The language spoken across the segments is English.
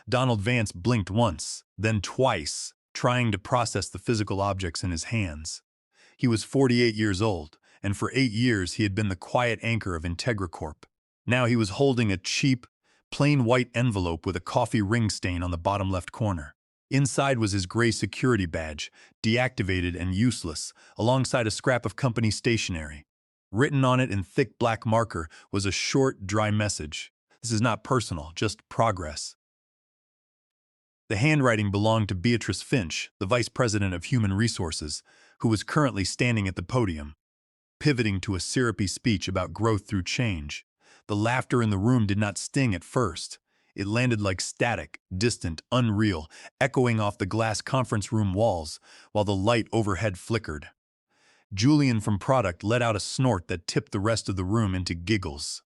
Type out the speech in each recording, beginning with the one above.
Donald Vance blinked once, then twice, trying to process the physical objects in his hands. He was 48 years old, and for 8 years he had been the quiet anchor of IntegraCorp. Now he was holding a cheap, plain white envelope with a coffee ring stain on the bottom left corner. Inside was his gray security badge, deactivated and useless, alongside a scrap of company stationery. Written on it in thick black marker was a short, dry message. This is not personal, just progress. The handwriting belonged to Beatrice Finch, the Vice President of Human Resources, who was currently standing at the podium, pivoting to a syrupy speech about growth through change. The laughter in the room did not sting at first. It landed like static, distant, unreal, echoing off the glass conference room walls, while the light overhead flickered. Julian from Product let out a snort that tipped the rest of the room into giggles.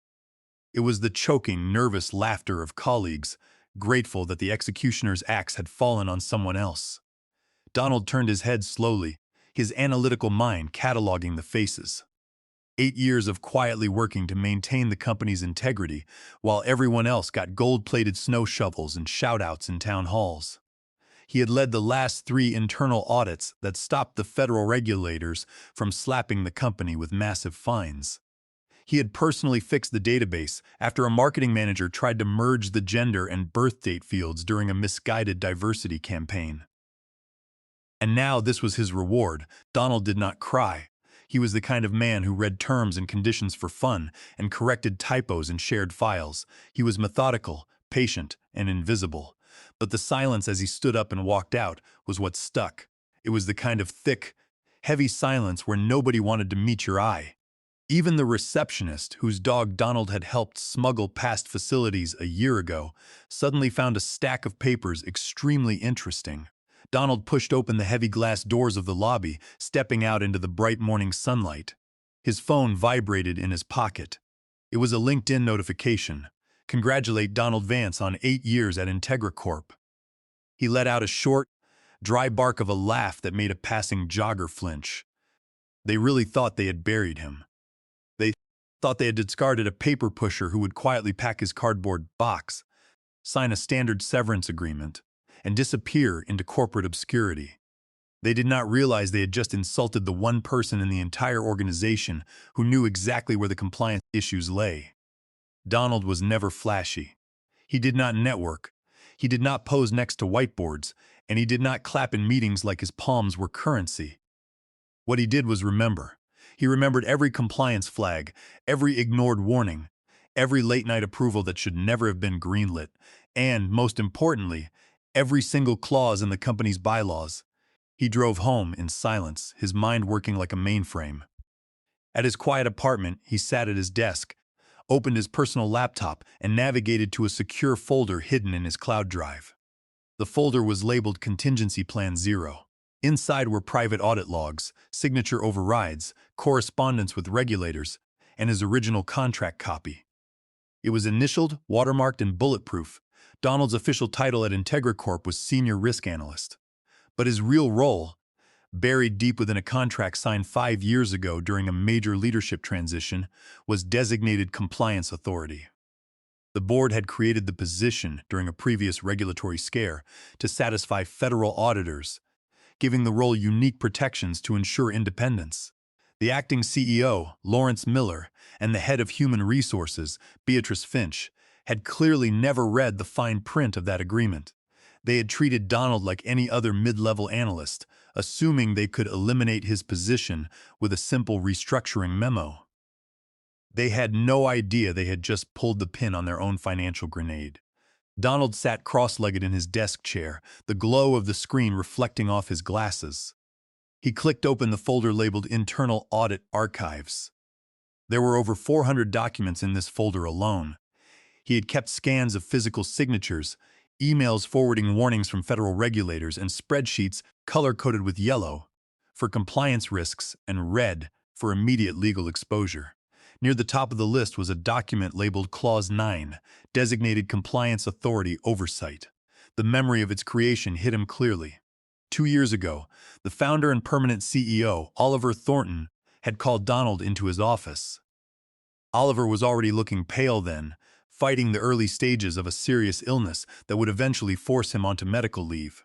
It was the choking, nervous laughter of colleagues, grateful that the executioner's axe had fallen on someone else. Donald turned his head slowly, his analytical mind cataloging the faces. 8 years of quietly working to maintain the company's integrity, while everyone else got gold-plated snow shovels and shout-outs in town halls. He had led the last 3 internal audits that stopped the federal regulators from slapping the company with massive fines. He had personally fixed the database after a marketing manager tried to merge the gender and birth date fields during a misguided diversity campaign. And now this was his reward. Donald did not cry. He was the kind of man who read terms and conditions for fun and corrected typos in shared files. He was methodical, patient, and invisible. But the silence as he stood up and walked out was what stuck. It was the kind of thick, heavy silence where nobody wanted to meet your eye. Even the receptionist, whose dog Donald had helped smuggle past facilities a year ago, suddenly found a stack of papers extremely interesting. Donald pushed open the heavy glass doors of the lobby, stepping out into the bright morning sunlight. His phone vibrated in his pocket. It was a LinkedIn notification. Congratulate Donald Vance on 8 years at IntegraCorp. He let out a short, dry bark of a laugh that made a passing jogger flinch. They really thought they had buried him. They thought they had discarded a paper pusher who would quietly pack his cardboard box, sign a standard severance agreement, and disappear into corporate obscurity. They did not realize they had just insulted the one person in the entire organization who knew exactly where the compliance issues lay. Donald was never flashy. He did not network. He did not pose next to whiteboards, and he did not clap in meetings like his palms were currency. What he did was remember. He remembered every compliance flag, every ignored warning, every late-night approval that should never have been greenlit, and, most importantly, every single clause in the company's bylaws. He drove home in silence, his mind working like a mainframe. At his quiet apartment, he sat at his desk, opened his personal laptop, and navigated to a secure folder hidden in his cloud drive. The folder was labeled Contingency Plan 0. Inside were private audit logs, signature overrides, correspondence with regulators, and his original contract copy. It was initialed, watermarked, and bulletproof. Donald's official title at IntegraCorp was Senior Risk Analyst. But his real role, buried deep within a contract signed 5 years ago during a major leadership transition, was Designated Compliance Authority. The board had created the position during a previous regulatory scare to satisfy federal auditors, giving the role unique protections to ensure independence. The acting CEO, Lawrence Miller, and the head of Human Resources, Beatrice Finch, had clearly never read the fine print of that agreement. They had treated Donald like any other mid-level analyst, assuming they could eliminate his position with a simple restructuring memo. They had no idea they had just pulled the pin on their own financial grenade. Donald sat cross-legged in his desk chair, the glow of the screen reflecting off his glasses. He clicked open the folder labeled Internal Audit Archives. There were over 400 documents in this folder alone. He had kept scans of physical signatures, emails forwarding warnings from federal regulators, and spreadsheets color-coded with yellow for compliance risks and red for immediate legal exposure. Near the top of the list was a document labeled Clause 9, Designated Compliance Authority Oversight. The memory of its creation hit him clearly. 2 years ago, the founder and permanent CEO, Oliver Thornton, had called Donald into his office. Oliver was already looking pale then, fighting the early stages of a serious illness that would eventually force him onto medical leave.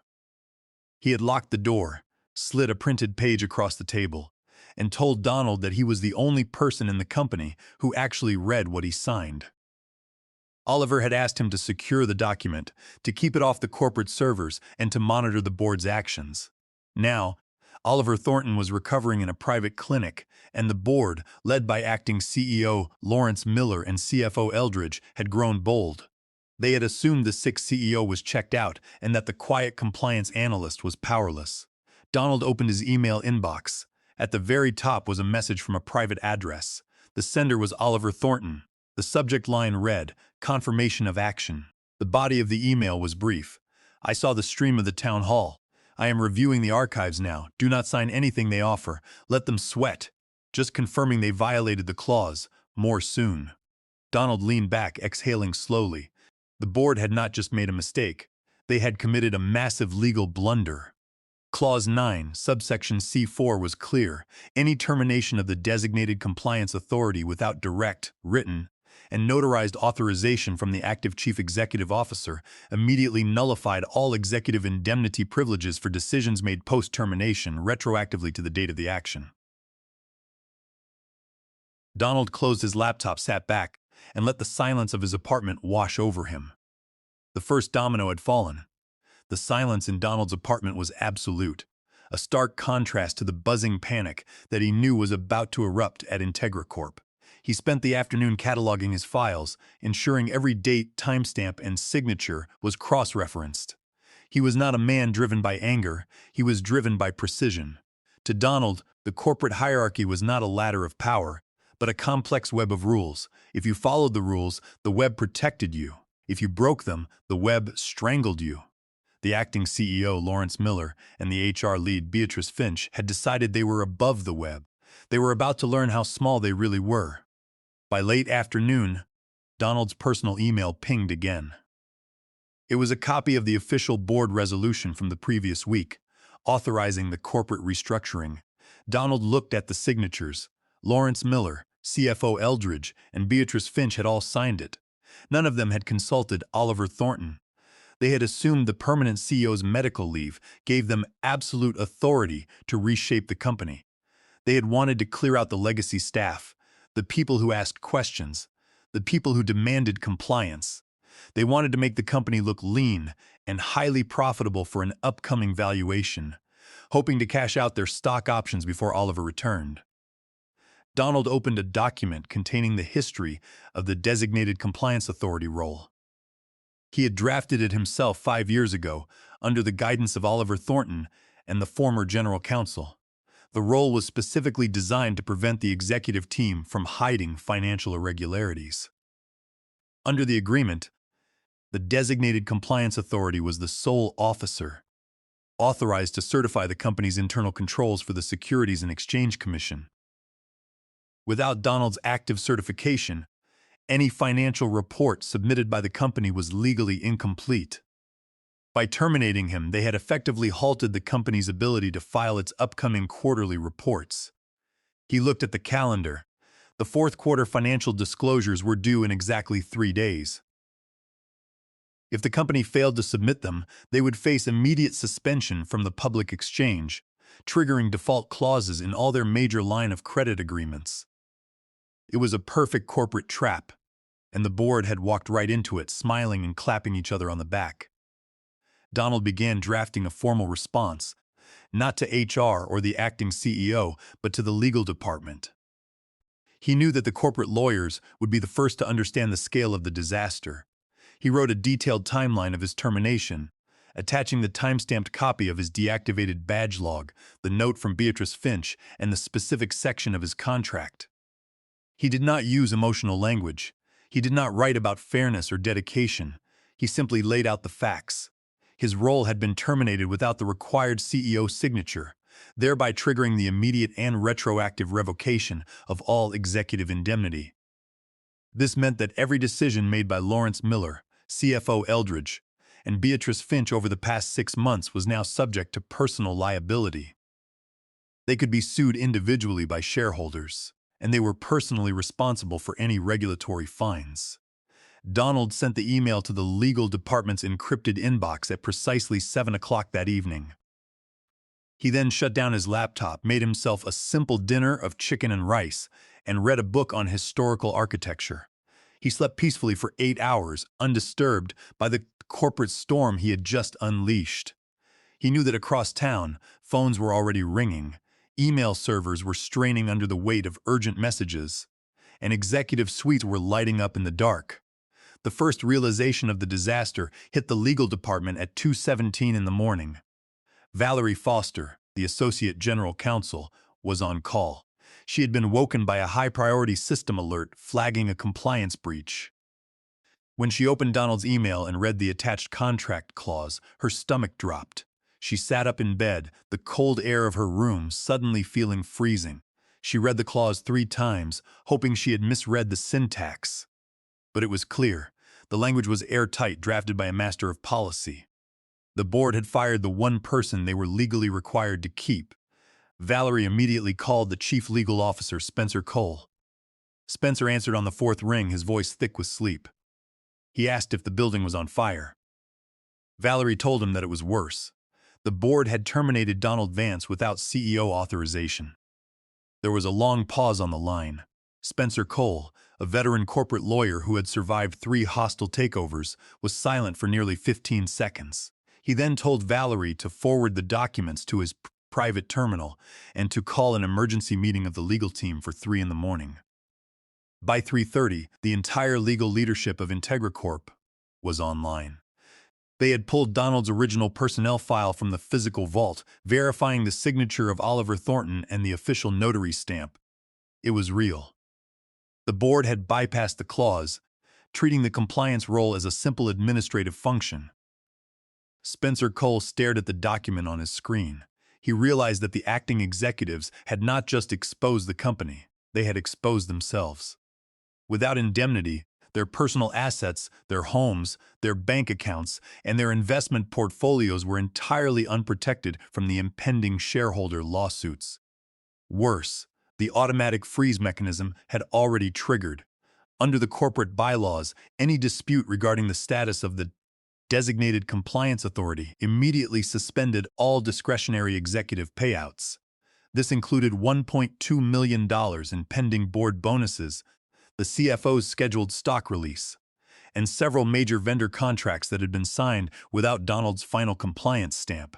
He had locked the door, slid a printed page across the table, and told Donald that he was the only person in the company who actually read what he signed. Oliver had asked him to secure the document, to keep it off the corporate servers, and to monitor the board's actions. Now, Oliver Thornton was recovering in a private clinic, and the board, led by acting CEO Lawrence Miller and CFO Eldridge, had grown bold. They had assumed the sick CEO was checked out and that the quiet compliance analyst was powerless. Donald opened his email inbox. At the very top was a message from a private address. The sender was Oliver Thornton. The subject line read, "Confirmation of action." The body of the email was brief. "I saw the stream of the town hall. I am reviewing the archives now. Do not sign anything they offer. Let them sweat. Just confirming they violated the clause. More soon." Donald leaned back, exhaling slowly. The board had not just made a mistake. They had committed a massive legal blunder. Clause 9, subsection C4 was clear. Any termination of the designated compliance authority without direct, written, and notarized authorization from the active chief executive officer immediately nullified all executive indemnity privileges for decisions made post-termination retroactively to the date of the action. Donald closed his laptop, sat back, and let the silence of his apartment wash over him. The first domino had fallen. The silence in Donald's apartment was absolute, a stark contrast to the buzzing panic that he knew was about to erupt at IntegraCorp. He spent the afternoon cataloging his files, ensuring every date, timestamp, and signature was cross-referenced. He was not a man driven by anger, he was driven by precision. To Donald, the corporate hierarchy was not a ladder of power, but a complex web of rules. If you followed the rules, the web protected you. If you broke them, the web strangled you. The acting CEO, Lawrence Miller, and the HR lead, Beatrice Finch, had decided they were above the web. They were about to learn how small they really were. By late afternoon, Donald's personal email pinged again. It was a copy of the official board resolution from the previous week, authorizing the corporate restructuring. Donald looked at the signatures. Lawrence Miller, CFO Eldridge, and Beatrice Finch had all signed it. None of them had consulted Oliver Thornton. They had assumed the permanent CEO's medical leave gave them absolute authority to reshape the company. They had wanted to clear out the legacy staff, the people who asked questions, the people who demanded compliance. They wanted to make the company look lean and highly profitable for an upcoming valuation, hoping to cash out their stock options before Oliver returned. Donald opened a document containing the history of the designated compliance authority role. He had drafted it himself 5 years ago under the guidance of Oliver Thornton and the former general counsel. The role was specifically designed to prevent the executive team from hiding financial irregularities. Under the agreement, the designated compliance authority was the sole officer, authorized to certify the company's internal controls for the Securities and Exchange Commission. Without Donald's active certification, any financial report submitted by the company was legally incomplete. By terminating him, they had effectively halted the company's ability to file its upcoming quarterly reports. He looked at the calendar. The fourth quarter financial disclosures were due in exactly 3 days. If the company failed to submit them, they would face immediate suspension from the public exchange, triggering default clauses in all their major line of credit agreements. It was a perfect corporate trap, and the board had walked right into it, smiling and clapping each other on the back. Donald began drafting a formal response, not to HR or the acting CEO, but to the legal department. He knew that the corporate lawyers would be the first to understand the scale of the disaster. He wrote a detailed timeline of his termination, attaching the time-stamped copy of his deactivated badge log, the note from Beatrice Finch, and the specific section of his contract. He did not use emotional language. He did not write about fairness or dedication. He simply laid out the facts. His role had been terminated without the required CEO signature, thereby triggering the immediate and retroactive revocation of all executive indemnity. This meant that every decision made by Lawrence Miller, CFO Eldridge, and Beatrice Finch over the past 6 months was now subject to personal liability. They could be sued individually by shareholders, and they were personally responsible for any regulatory fines. Donald sent the email to the legal department's encrypted inbox at precisely 7 o'clock that evening. He then shut down his laptop, made himself a simple dinner of chicken and rice, and read a book on historical architecture. He slept peacefully for 8 hours, undisturbed by the corporate storm he had just unleashed. He knew that across town, phones were already ringing, email servers were straining under the weight of urgent messages, and executive suites were lighting up in the dark. The first realization of the disaster hit the legal department at 2:17 in the morning. Valerie Foster, the Associate General Counsel, was on call. She had been woken by a high-priority system alert flagging a compliance breach. When she opened Donald's email and read the attached contract clause, her stomach dropped. She sat up in bed, the cold air of her room suddenly feeling freezing. She read the clause 3 times, hoping she had misread the syntax. But it was clear. The language was airtight, drafted by a master of policy. The board had fired the one person they were legally required to keep. Valerie immediately called the chief legal officer, Spencer Cole. Spencer answered on the 4th ring, his voice thick with sleep. He asked if the building was on fire. Valerie told him that it was worse. The board had terminated Donald Vance without CEO authorization. There was a long pause on the line. Spencer Cole, a veteran corporate lawyer who had survived 3 hostile takeovers, was silent for nearly 15 seconds. He then told Valerie to forward the documents to his private terminal and to call an emergency meeting of the legal team for 3 in the morning. By 3:30, the entire legal leadership of IntegraCorp was online. They had pulled Donald's original personnel file from the physical vault, verifying the signature of Oliver Thornton and the official notary stamp. It was real. The board had bypassed the clause, treating the compliance role as a simple administrative function. Spencer Cole stared at the document on his screen. He realized that the acting executives had not just exposed the company, they had exposed themselves. Without indemnity, their personal assets, their homes, their bank accounts, and their investment portfolios were entirely unprotected from the impending shareholder lawsuits. Worse, the automatic freeze mechanism had already triggered. Under the corporate bylaws, any dispute regarding the status of the designated compliance authority immediately suspended all discretionary executive payouts. This included $1.2 million in pending board bonuses, the CFO's scheduled stock release, and several major vendor contracts that had been signed without Donald's final compliance stamp.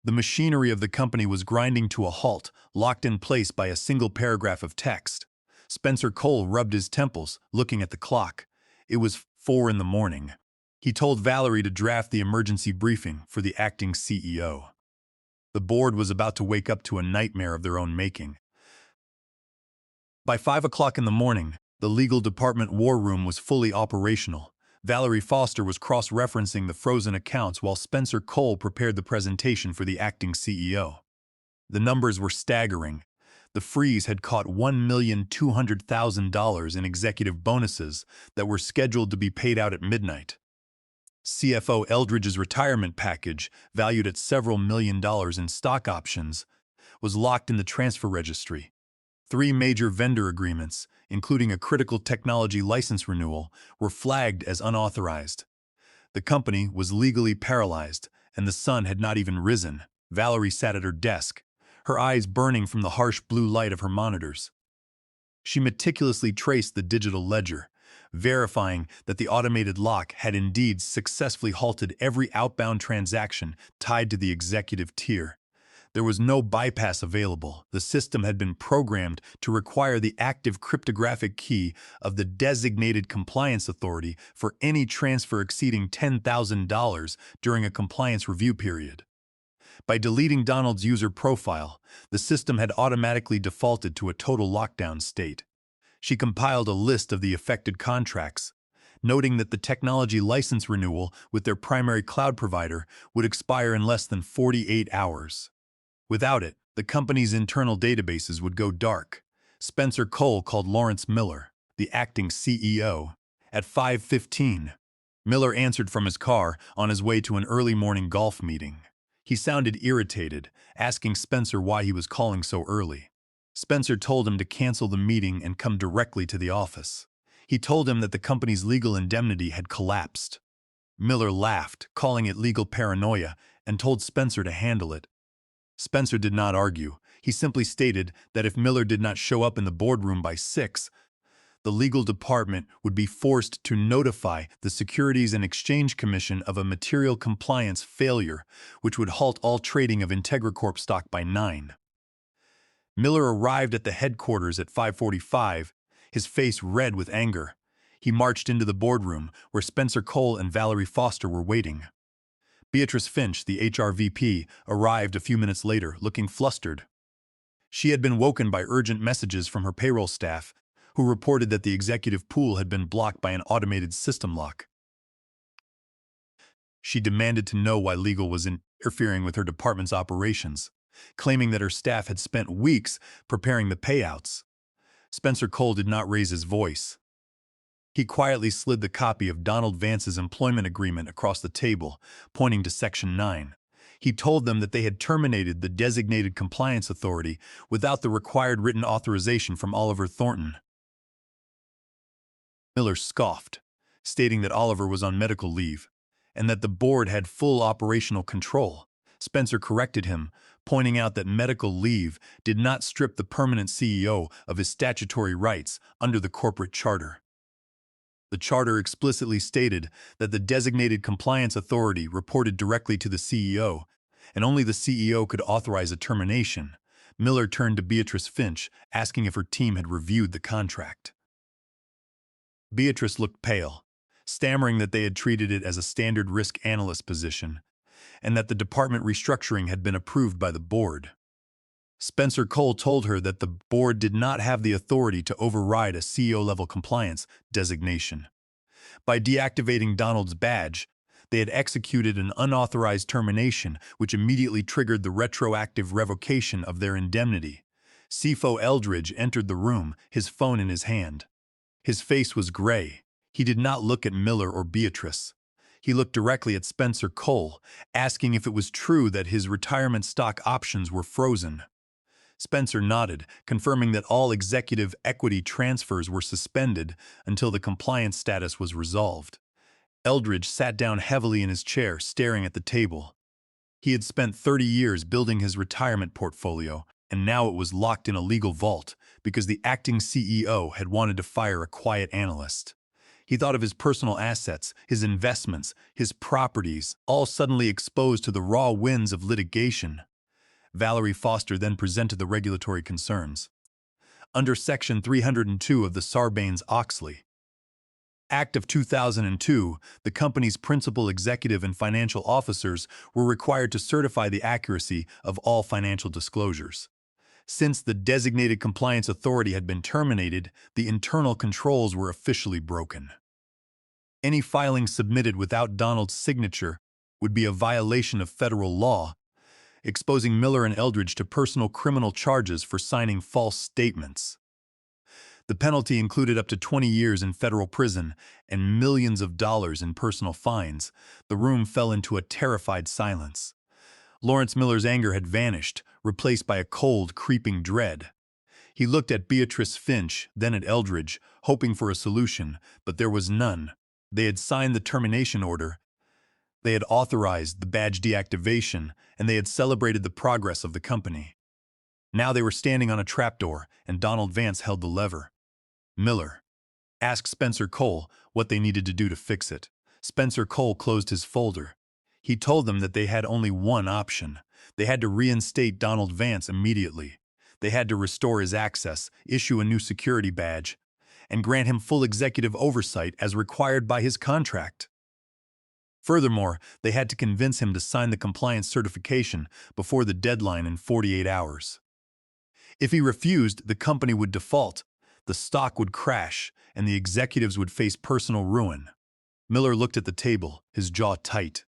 The machinery of the company was grinding to a halt, locked in place by a single paragraph of text. Spencer Cole rubbed his temples, looking at the clock. It was 4 in the morning. He told Valerie to draft the emergency briefing for the acting CEO. The board was about to wake up to a nightmare of their own making. By 5 o'clock in the morning, the legal department war room was fully operational. Valerie Foster was cross-referencing the frozen accounts while Spencer Cole prepared the presentation for the acting CEO. The numbers were staggering. The freeze had caught $1,200,000 in executive bonuses that were scheduled to be paid out at midnight. CFO Eldridge's retirement package, valued at several $1,000,000 in stock options, was locked in the transfer registry. 3 major vendor agreements, including a critical technology license renewal, were flagged as unauthorized. The company was legally paralyzed, and the sun had not even risen. Valerie sat at her desk, her eyes burning from the harsh blue light of her monitors. She meticulously traced the digital ledger, verifying that the automated lock had indeed successfully halted every outbound transaction tied to the executive tier. There was no bypass available. The system had been programmed to require the active cryptographic key of the designated compliance authority for any transfer exceeding $10,000 during a compliance review period. By deleting Donald's user profile, the system had automatically defaulted to a total lockdown state. She compiled a list of the affected contracts, noting that the technology license renewal with their primary cloud provider would expire in less than 48 hours. Without it, the company's internal databases would go dark. Spencer Cole called Lawrence Miller, the acting CEO, at 5:15. Miller answered from his car on his way to an early morning golf meeting. He sounded irritated, asking Spencer why he was calling so early. Spencer told him to cancel the meeting and come directly to the office. He told him that the company's legal indemnity had collapsed. Miller laughed, calling it legal paranoia, and told Spencer to handle it. Spencer did not argue. He simply stated that if Miller did not show up in the boardroom by 6, the legal department would be forced to notify the Securities and Exchange Commission of a material compliance failure, which would halt all trading of IntegraCorp stock by 9. Miller arrived at the headquarters at 5:45, his face red with anger. He marched into the boardroom, where Spencer Cole and Valerie Foster were waiting. Beatrice Finch, the HR VP, arrived a few minutes later, looking flustered. She had been woken by urgent messages from her payroll staff, who reported that the executive pool had been blocked by an automated system lock. She demanded to know why legal was interfering with her department's operations, claiming that her staff had spent weeks preparing the payouts. Spencer Cole did not raise his voice. He quietly slid the copy of Donald Vance's employment agreement across the table, pointing to Section 9. He told them that they had terminated the designated compliance authority without the required written authorization from Oliver Thornton. Miller scoffed, stating that Oliver was on medical leave and that the board had full operational control. Spencer corrected him, pointing out that medical leave did not strip the permanent CEO of his statutory rights under the corporate charter. The charter explicitly stated that the designated compliance authority reported directly to the CEO, and only the CEO could authorize a termination. Miller turned to Beatrice Finch, asking if her team had reviewed the contract. Beatrice looked pale, stammering that they had treated it as a standard risk analyst position, and that the department restructuring had been approved by the board. Spencer Cole told her that the board did not have the authority to override a CEO-level compliance designation. By deactivating Donald's badge, they had executed an unauthorized termination, which immediately triggered the retroactive revocation of their indemnity. CFO Eldridge entered the room, his phone in his hand. His face was gray. He did not look at Miller or Beatrice. He looked directly at Spencer Cole, asking if it was true that his retirement stock options were frozen. Spencer nodded, confirming that all executive equity transfers were suspended until the compliance status was resolved. Eldridge sat down heavily in his chair, staring at the table. He had spent 30 years building his retirement portfolio, and now it was locked in a legal vault because the acting CEO had wanted to fire a quiet analyst. He thought of his personal assets, his investments, his properties, all suddenly exposed to the raw winds of litigation. Valerie Foster then presented the regulatory concerns. Under Section 302 of the Sarbanes-Oxley Act of 2002, the company's principal executive and financial officers were required to certify the accuracy of all financial disclosures. Since the designated compliance authority had been terminated, the internal controls were officially broken. Any filing submitted without Donald's signature would be a violation of federal law, exposing Miller and Eldridge to personal criminal charges for signing false statements. The penalty included up to 20 years in federal prison and millions of dollars in personal fines. The room fell into a terrified silence. Lawrence Miller's anger had vanished, replaced by a cold, creeping dread. He looked at Beatrice Finch, then at Eldridge, hoping for a solution, but there was none. They had signed the termination order. They had authorized the badge deactivation, and they had celebrated the progress of the company. Now they were standing on a trapdoor, and Donald Vance held the lever. Miller asked Spencer Cole what they needed to do to fix it. Spencer Cole closed his folder. He told them that they had only one option. They had to reinstate Donald Vance immediately. They had to restore his access, issue a new security badge, and grant him full executive oversight as required by his contract. Furthermore, they had to convince him to sign the compliance certification before the deadline in 48 hours. If he refused, the company would default, the stock would crash, and the executives would face personal ruin. Miller looked at the table, his jaw tight.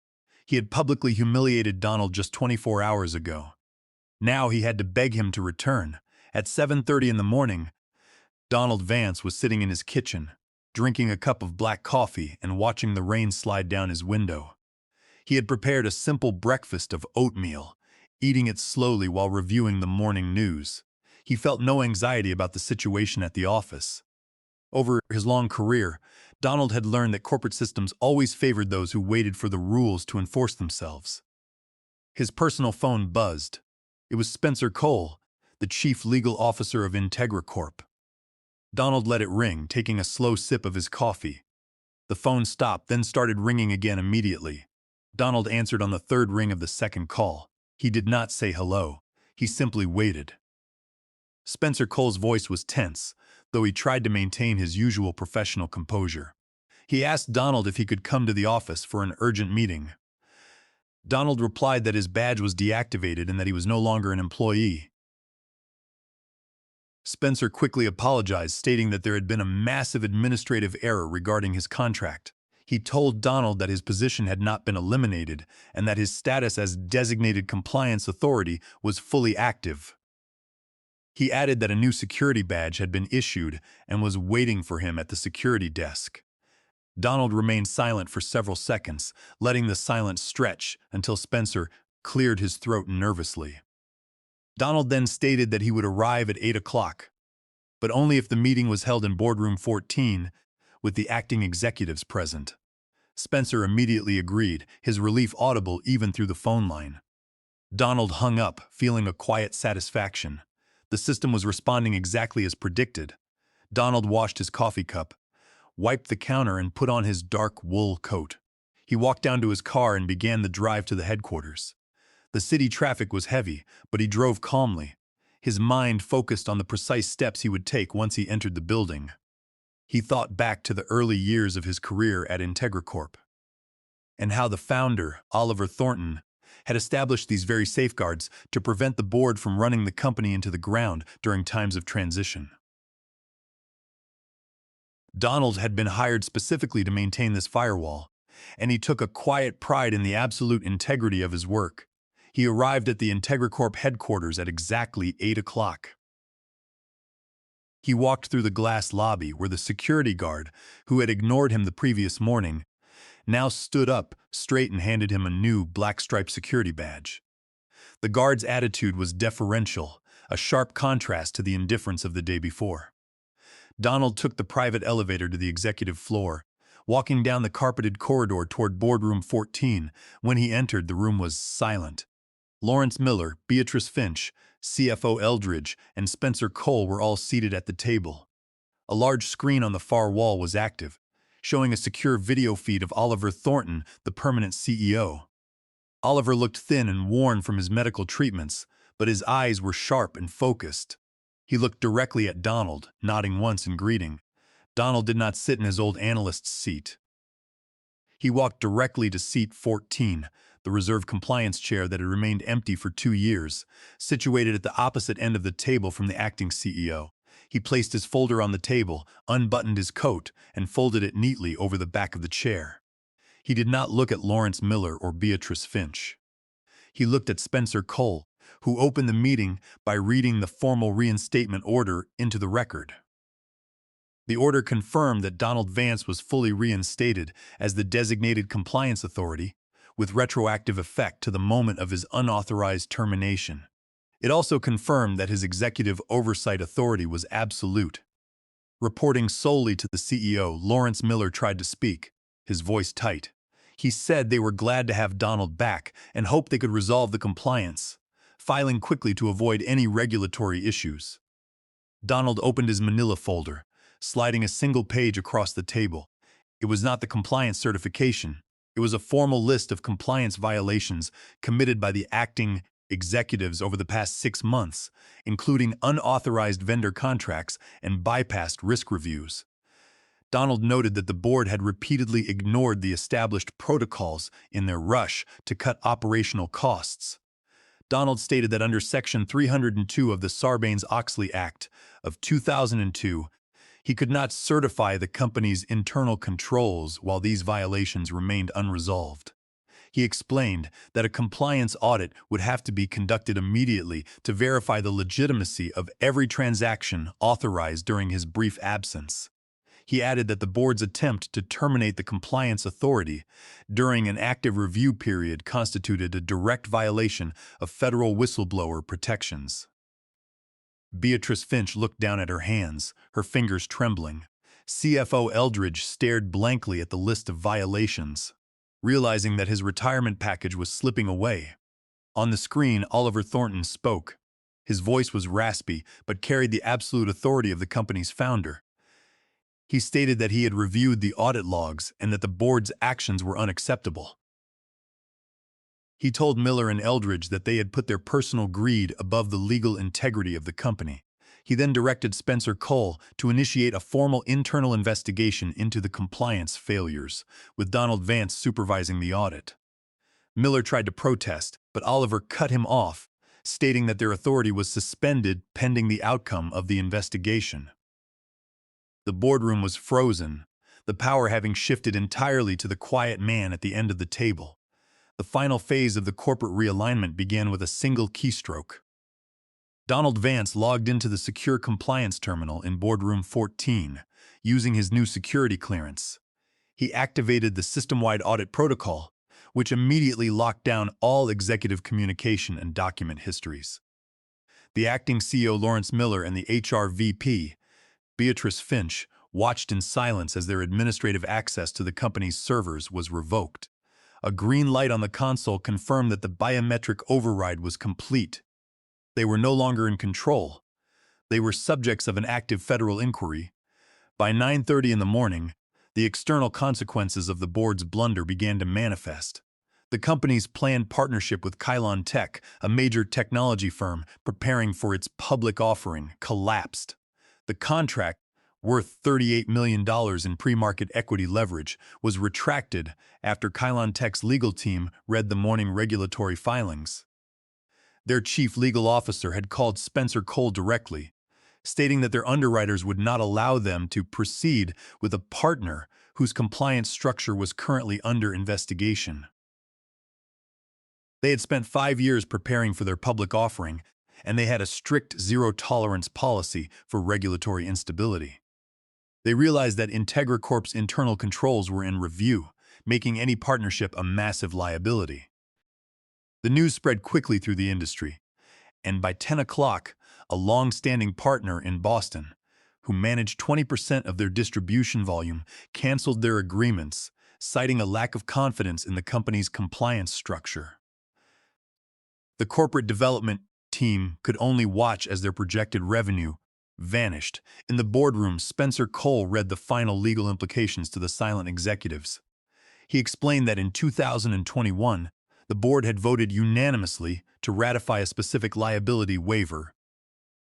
He had publicly humiliated Donald just 24 hours ago. Now he had to beg him to return. At 7:30 in the morning, Donald Vance was sitting in his kitchen, drinking a cup of black coffee and watching the rain slide down his window. He had prepared a simple breakfast of oatmeal, eating it slowly while reviewing the morning news. He felt no anxiety about the situation at the office. Over his long career, Donald had learned that corporate systems always favored those who waited for the rules to enforce themselves. His personal phone buzzed. It was Spencer Cole, the chief legal officer of Integra Corp. Donald let it ring, taking a slow sip of his coffee. The phone stopped, then started ringing again immediately. Donald answered on the third ring of the second call. He did not say hello. He simply waited. Spencer Cole's voice was tense, though he tried to maintain his usual professional composure. He asked Donald if he could come to the office for an urgent meeting. Donald replied that his badge was deactivated and that he was no longer an employee. Spencer quickly apologized, stating that there had been a massive administrative error regarding his contract. He told Donald that his position had not been eliminated and that his status as designated compliance authority was fully active. He added that a new security badge had been issued and was waiting for him at the security desk. Donald remained silent for several seconds, letting the silence stretch until Spencer cleared his throat nervously. Donald then stated that he would arrive at 8 o'clock, but only if the meeting was held in Boardroom 14 with the acting executives present. Spencer immediately agreed, his relief audible even through the phone line. Donald hung up, feeling a quiet satisfaction. The system was responding exactly as predicted. Donald washed his coffee cup, wiped the counter, and put on his dark wool coat. He walked down to his car and began the drive to the headquarters. The city traffic was heavy, but he drove calmly, his mind focused on the precise steps he would take once he entered the building. He thought back to the early years of his career at Integra Corp. and how the founder, Oliver Thornton, had established these very safeguards to prevent the board from running the company into the ground during times of transition. Donald had been hired specifically to maintain this firewall, and he took a quiet pride in the absolute integrity of his work. He arrived at the Integra Corp headquarters at exactly 8 o'clock. He walked through the glass lobby where the security guard, who had ignored him the previous morning, now stood up straight and handed him a new black-striped security badge. The guard's attitude was deferential, a sharp contrast to the indifference of the day before. Donald took the private elevator to the executive floor, walking down the carpeted corridor toward Boardroom 14. When he entered, the room was silent. Lawrence Miller, Beatrice Finch, CFO Eldridge, and Spencer Cole were all seated at the table. A large screen on the far wall was active, showing a secure video feed of Oliver Thornton, the permanent CEO. Oliver looked thin and worn from his medical treatments, but his eyes were sharp and focused. He looked directly at Donald, nodding once in greeting. Donald did not sit in his old analyst's seat. He walked directly to seat 14, the reserved compliance chair that had remained empty for 2 years, situated at the opposite end of the table from the acting CEO. He placed his folder on the table, unbuttoned his coat, and folded it neatly over the back of the chair. He did not look at Lawrence Miller or Beatrice Finch. He looked at Spencer Cole, who opened the meeting by reading the formal reinstatement order into the record. The order confirmed that Donald Vance was fully reinstated as the designated compliance authority, with retroactive effect to the moment of his unauthorized termination. It also confirmed that his executive oversight authority was absolute. Reporting solely to the CEO, Lawrence Miller tried to speak, his voice tight. He said they were glad to have Donald back and hoped they could resolve the compliance, filing quickly to avoid any regulatory issues. Donald opened his manila folder, sliding a single page across the table. It was not the compliance certification. It was a formal list of compliance violations committed by the acting executives over the past 6 months, including unauthorized vendor contracts and bypassed risk reviews. Donald noted that the board had repeatedly ignored the established protocols in their rush to cut operational costs. Donald stated that under Section 302 of the Sarbanes-Oxley Act of 2002, he could not certify the company's internal controls while these violations remained unresolved. He explained that a compliance audit would have to be conducted immediately to verify the legitimacy of every transaction authorized during his brief absence. He added that the board's attempt to terminate the compliance authority during an active review period constituted a direct violation of federal whistleblower protections. Beatrice Finch looked down at her hands, her fingers trembling. CFO Eldridge stared blankly at the list of violations, realizing that his retirement package was slipping away. On the screen, Oliver Thornton spoke. His voice was raspy, but carried the absolute authority of the company's founder. He stated that he had reviewed the audit logs and that the board's actions were unacceptable. He told Miller and Eldridge that they had put their personal greed above the legal integrity of the company. He then directed Spencer Cole to initiate a formal internal investigation into the compliance failures, with Donald Vance supervising the audit. Miller tried to protest, but Oliver cut him off, stating that their authority was suspended pending the outcome of the investigation. The boardroom was frozen, the power having shifted entirely to the quiet man at the end of the table. The final phase of the corporate realignment began with a single keystroke. Donald Vance logged into the secure compliance terminal in Boardroom 14, using his new security clearance. He activated the system-wide audit protocol, which immediately locked down all executive communication and document histories. The acting CEO Lawrence Miller and the HR VP, Beatrice Finch, watched in silence as their administrative access to the company's servers was revoked. A green light on the console confirmed that the biometric override was complete. They were no longer in control. They were subjects of an active federal inquiry. By 9:30 in the morning, the external consequences of the board's blunder began to manifest. The company's planned partnership with Kylon Tech, a major technology firm preparing for its public offering, collapsed. The contract, worth $38 million in pre-market equity leverage, was retracted after Kylon Tech's legal team read the morning regulatory filings. Their chief legal officer had called Spencer Cole directly, stating that their underwriters would not allow them to proceed with a partner whose compliance structure was currently under investigation. They had spent 5 years preparing for their public offering, and they had a strict zero-tolerance policy for regulatory instability. They realized that Integra Corp's internal controls were in review, making any partnership a massive liability. The news spread quickly through the industry, and by 10 o'clock, a long-standing partner in Boston, who managed 20% of their distribution volume, canceled their agreements, citing a lack of confidence in the company's compliance structure. The corporate development team could only watch as their projected revenue vanished. In the boardroom, Spencer Cole read the final legal implications to the silent executives. He explained that in 2021, the board had voted unanimously to ratify a specific liability waiver.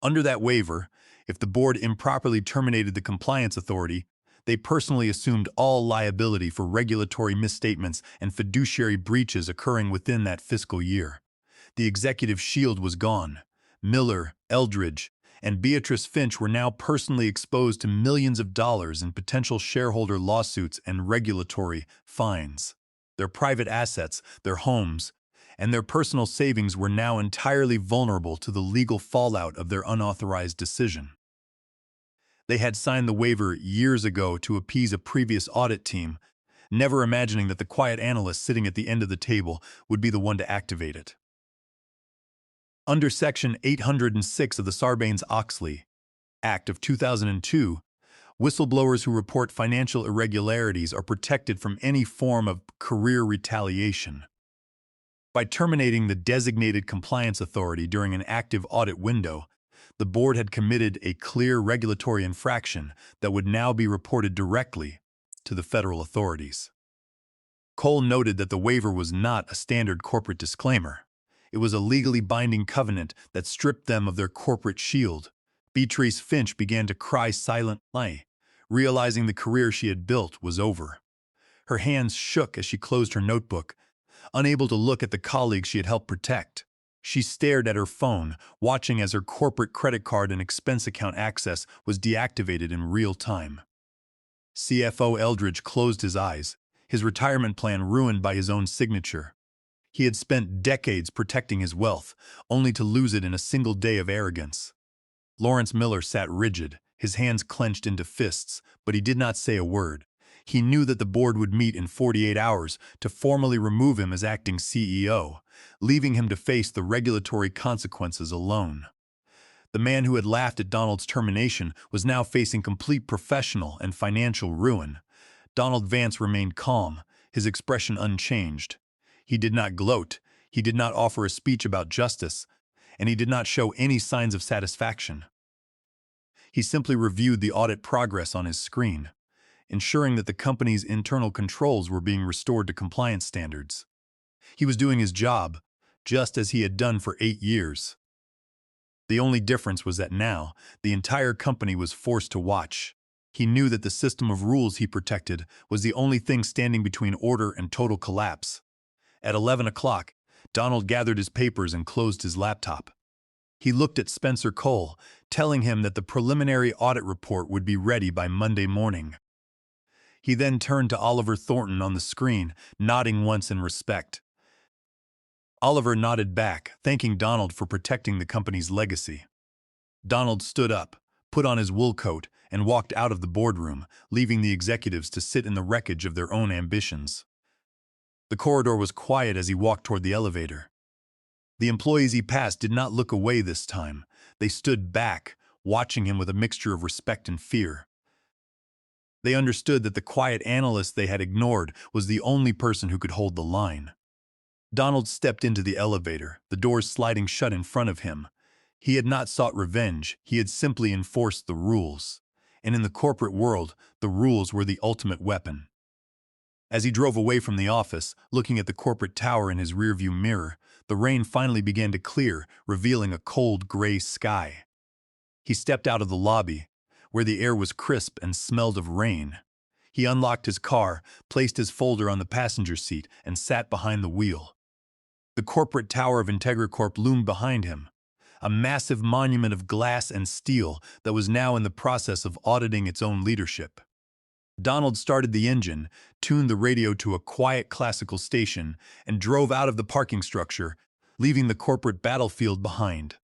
Under that waiver, if the board improperly terminated the compliance authority, they personally assumed all liability for regulatory misstatements and fiduciary breaches occurring within that fiscal year. The executive shield was gone. Miller, Eldridge, and Beatrice Finch were now personally exposed to millions of dollars in potential shareholder lawsuits and regulatory fines. Their private assets, their homes, and their personal savings were now entirely vulnerable to the legal fallout of their unauthorized decision. They had signed the waiver years ago to appease a previous audit team, never imagining that the quiet analyst sitting at the end of the table would be the one to activate it. Under Section 806 of the Sarbanes-Oxley Act of 2002, whistleblowers who report financial irregularities are protected from any form of career retaliation. By terminating the designated compliance authority during an active audit window, the board had committed a clear regulatory infraction that would now be reported directly to the federal authorities. Cole noted that the waiver was not a standard corporate disclaimer. It was a legally binding covenant that stripped them of their corporate shield. Beatrice Finch began to cry silently, realizing the career she had built was over. Her hands shook as she closed her notebook, unable to look at the colleagues she had helped protect. She stared at her phone, watching as her corporate credit card and expense account access was deactivated in real time. CFO Eldridge closed his eyes, his retirement plan ruined by his own signature. He had spent decades protecting his wealth, only to lose it in a single day of arrogance. Lawrence Miller sat rigid, his hands clenched into fists, but he did not say a word. He knew that the board would meet in 48 hours to formally remove him as acting CEO, leaving him to face the regulatory consequences alone. The man who had laughed at Donald's termination was now facing complete professional and financial ruin. Donald Vance remained calm, his expression unchanged. He did not gloat, he did not offer a speech about justice, and he did not show any signs of satisfaction. He simply reviewed the audit progress on his screen, ensuring that the company's internal controls were being restored to compliance standards. He was doing his job, just as he had done for 8 years. The only difference was that now, the entire company was forced to watch. He knew that the system of rules he protected was the only thing standing between order and total collapse. At 11 o'clock, Donald gathered his papers and closed his laptop. He looked at Spencer Cole, telling him that the preliminary audit report would be ready by Monday morning. He then turned to Oliver Thornton on the screen, nodding once in respect. Oliver nodded back, thanking Donald for protecting the company's legacy. Donald stood up, put on his wool coat, and walked out of the boardroom, leaving the executives to sit in the wreckage of their own ambitions. The corridor was quiet as he walked toward the elevator. The employees he passed did not look away this time. They stood back, watching him with a mixture of respect and fear. They understood that the quiet analyst they had ignored was the only person who could hold the line. Donald stepped into the elevator, the doors sliding shut in front of him. He had not sought revenge, he had simply enforced the rules. And in the corporate world, the rules were the ultimate weapon. As he drove away from the office, looking at the corporate tower in his rearview mirror, the rain finally began to clear, revealing a cold gray sky. He stepped out of the lobby, where the air was crisp and smelled of rain. He unlocked his car, placed his folder on the passenger seat, and sat behind the wheel. The corporate tower of IntegraCorp loomed behind him, a massive monument of glass and steel that was now in the process of auditing its own leadership. Donald started the engine, tuned the radio to a quiet classical station, and drove out of the parking structure, leaving the corporate battlefield behind.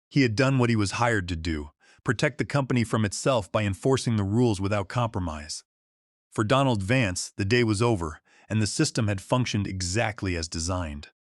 He had done what he was hired to do, protect the company from itself by enforcing the rules without compromise. For Donald Vance, the day was over, and the system had functioned exactly as designed.